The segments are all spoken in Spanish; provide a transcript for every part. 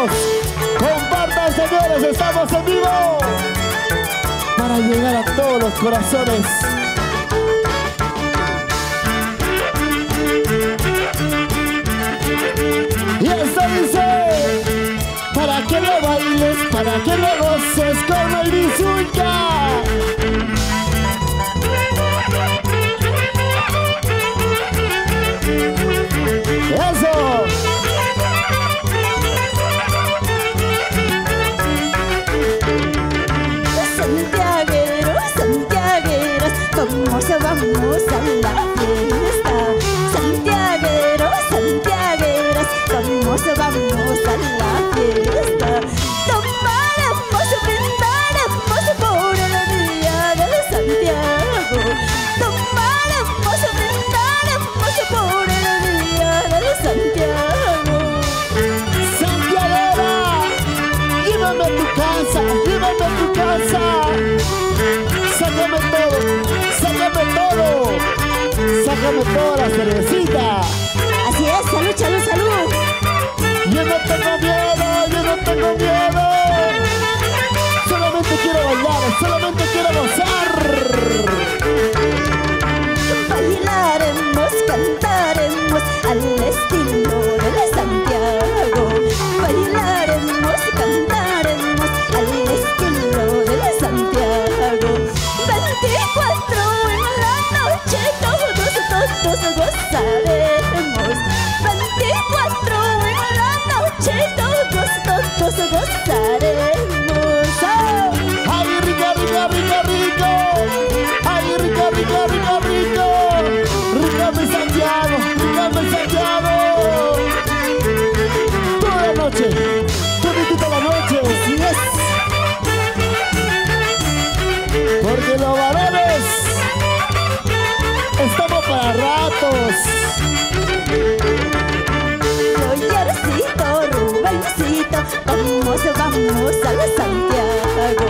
Vamos, compartan, señores, estamos en vivo para llegar a todos los corazones. Y esto dice, para que lo bailes, para que lo goces con el Bizulca. ¡Eso! Santiagueros, santiagueras, ¿cómo se vamos a la fiesta? Santiagueros, santiagueras, ¿cómo se vamos a la fiesta? Tomaremos, brindaremos por el día de Santiago. Tomaremos, brindaremos por el día de Santiago. Santiaguera, llévame a tu casa, llévame a tu casa. Sácame todo, sácame todo. Sácame toda la cervecita. Así es, salud, salud, salud. Yo no tengo miedo, yo no tengo miedo. Solamente quiero bailar, solamente quiero gozar. Bailaremos, cantaremos al estilo de Santiago. Bailaremos, cantaremos al estilo de Santiago. 24 en la noche, todos gozaremos. 24 en la noche, todos gozaremos. ¡Oh! ¡Ay, rica, rica, rica, rico! ¡Ay, rica, rica, rica, rico! ¡Rica mi Santiago! ¡Rica mi Santiago! Toda la noche, toditita la noche. Así es. Porque los varones estamos para ratos. Rogercito, Rubencito, vamos a la Santiago.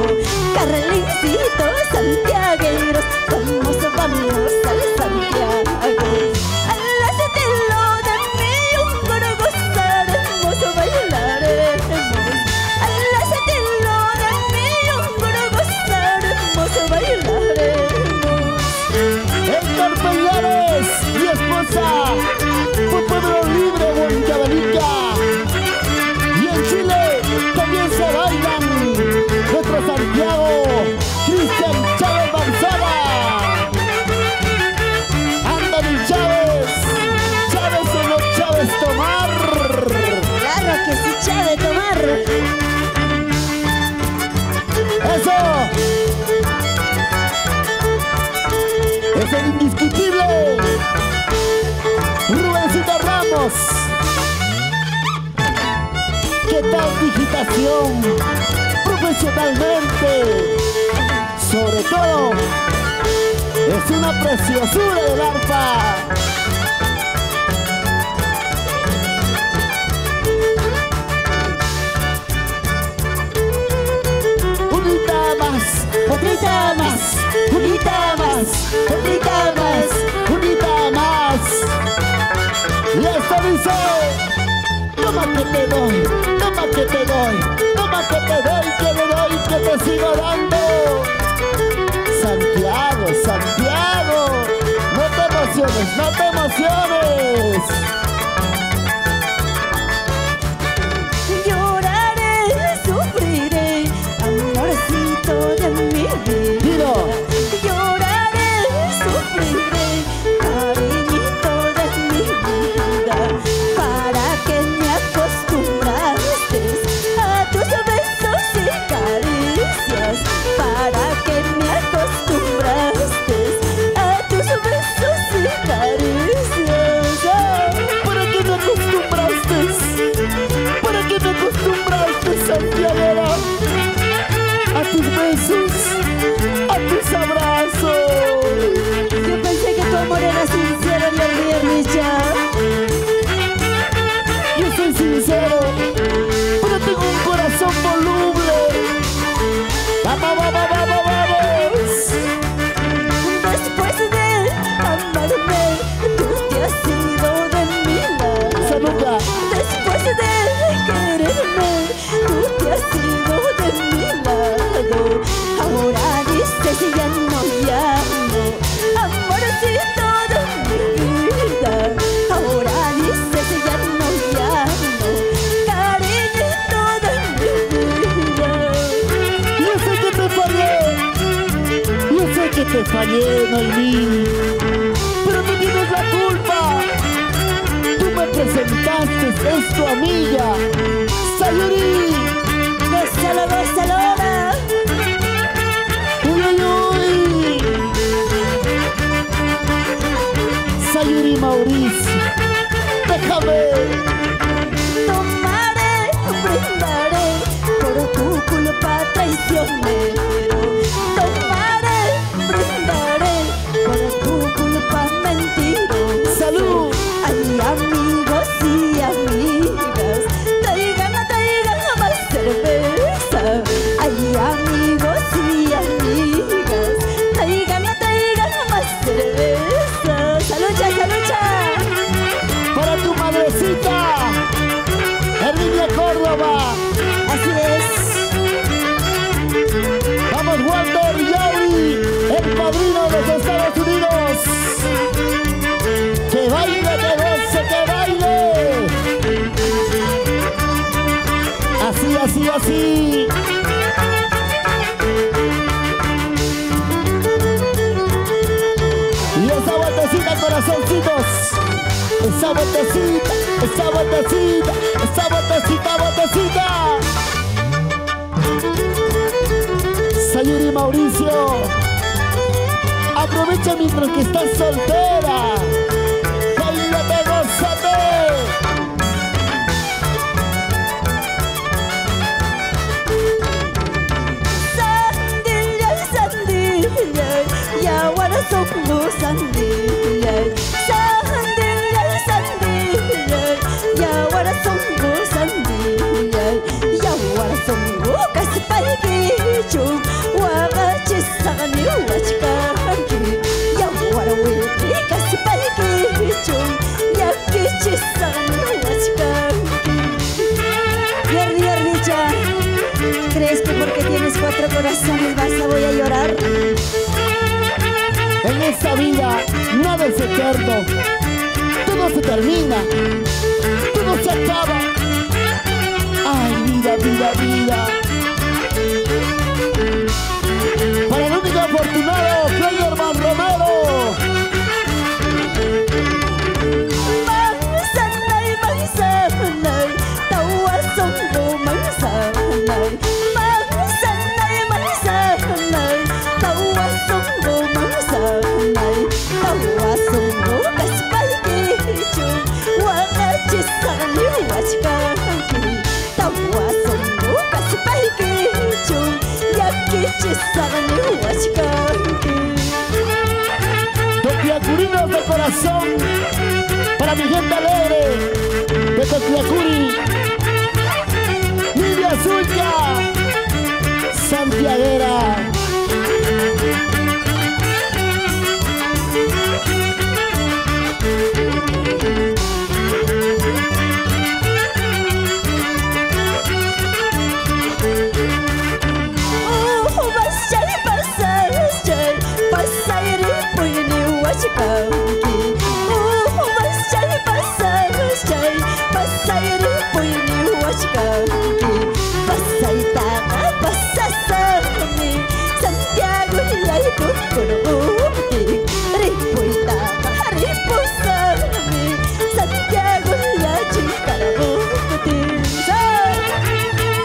Carlincito, santiagueros, vamos a la Santiago. Al estilo de mi húngaro gozaremos, bailaremos. Al estilo de mi húngaro gozaremos, bailaremos. Héctor Peñares, mi esposa, por Pueblo Libre, Huancavelica. Y en Chile también se bailan nuestro Santiago, Cristian Chávez Manzana, Anthony Chávez, Chávez o no Chávez Tomar. Claro que sí, Chávez Tomar. ¡Eso! ¡Es el indiscutible! ¡Rubencito Ramos! ¿Qué tal digitación? Profesionalmente. Sobre todo, es una preciosura del arpa. Unita más, otrita más, unita más, otrita más, unita más. Y esto dice, toma que te doy, toma que te doy, toma que te doy, que le doy, que te sigo dando. Santiago, Santiago, no te emociones, no te emociones. Lloraré, sufriré, amorcito de mi vida. Tiro. Lloraré, sufriré, cariñito de mi vida. Para que me acostumbraste a tus besos y caricias. Para que me acostumbraste a tus besos y caricias. ¿Para qué me acostumbraste? ¿Para qué me acostumbraste, Santiago? A tus besos, a tus abrazos. Yo pensé que tu amor era sincero y el viernes ya. Yo soy sincero, pero tengo un corazón voluble. ¡Vamos, vamos, vamos, vamos! Después de amarme, tú te has ido de mi lado. Saluda. Después de quererme, dices ya no, amorcito de mi vida. Ahora dices ya no, cariñito de mi vida. Yo sé que te fallé, yo sé que te fallé, Noemí, pero tú tienes la culpa. Tú me presentaste, es tu amiga, Sayuri. Gózalo, gózalo ahora. Uy, uy, uy. Sayuri Mauricio, déjame. Tomaré, brindaré por tu culpa traicionero. Tomaré, brindaré por tu culpa mentiroso. ¡Salud! Ay, amigos y amigas, traigan más cerveza. Ay, amigos y amigas, traigan más cerveza. ¡Salucha, salucha! Para tu madrecita, Herminia Córdoba. Así es. Vamos, Walter Yauri, el padrino de los Estados Unidos. ¡Que baile, que goce, que baile! Así, así, así. Y esa vueltecita, corazoncitos. Esa vueltecita, esa vueltecita, esa vueltecita, vueltecita. Sayuri Mauricio, aprovecha mientras que estás soltera. Bailate, gózate. Sandilla, sandilla, y ahora somos sandilla. Sandilla, sandilla, y ahora somos sandilla. Y ahora somos casi paiquicho, wagachisani huachkanki. Y ahora huele casi paiquicho, yakichisani huachkanki. Yerdi, Yerdicha, ¿crees que porque tienes 4 corazones voy a llorar? En esta vida nada es eterno, todo se termina, todo se acaba. Ay, vida, vida, vida. Para el único afortunado, Flyerman Romero. Mansanay, mansanay, tawa songo mansanay. Mansanay, mansanay, tawa songo mansanay. Tawa songo kaspaikicho, wagachisani huachkanki. Tawa songo kaspaikicho, yakichisani huachkanki. Toquiacurinos de corazón, para mi gente alegre de Toquiacuri. Lidia Zuña, santiaguera.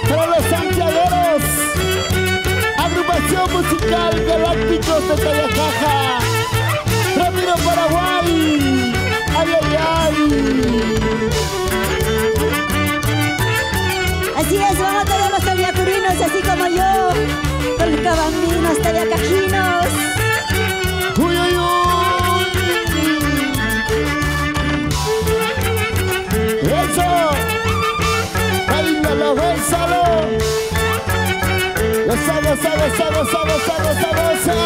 Para los santiagueros, agrupación musical Galácticos de Tayacaja, Ramiro, Paraguay. Ay, ay, ay. Así es, vamos todos los tabiacurinos, así como yo, colcabambinos, tabiacajinos. Uy, uy, uy. Eso. Bailalo, gózalo. Goza, goza, goza, goza, goza, goza, goza.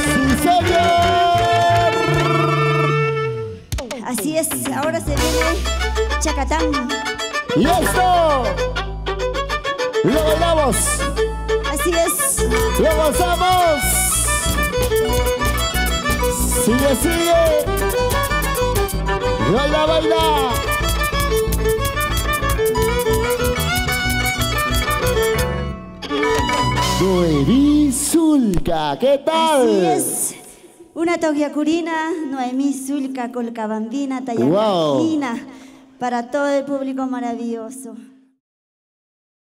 Sí, señor. Así es, ahora se viene Chacatán. Y esto lo bailamos, Así es. lo gozamos. Sigue, sigue. Baila, baila. Noemí Zulca, ¿qué tal? Así es. Una togiacurina, Noemí Zulca, Colcabambina, Wow. Tayacaclina, para todo el público maravilloso.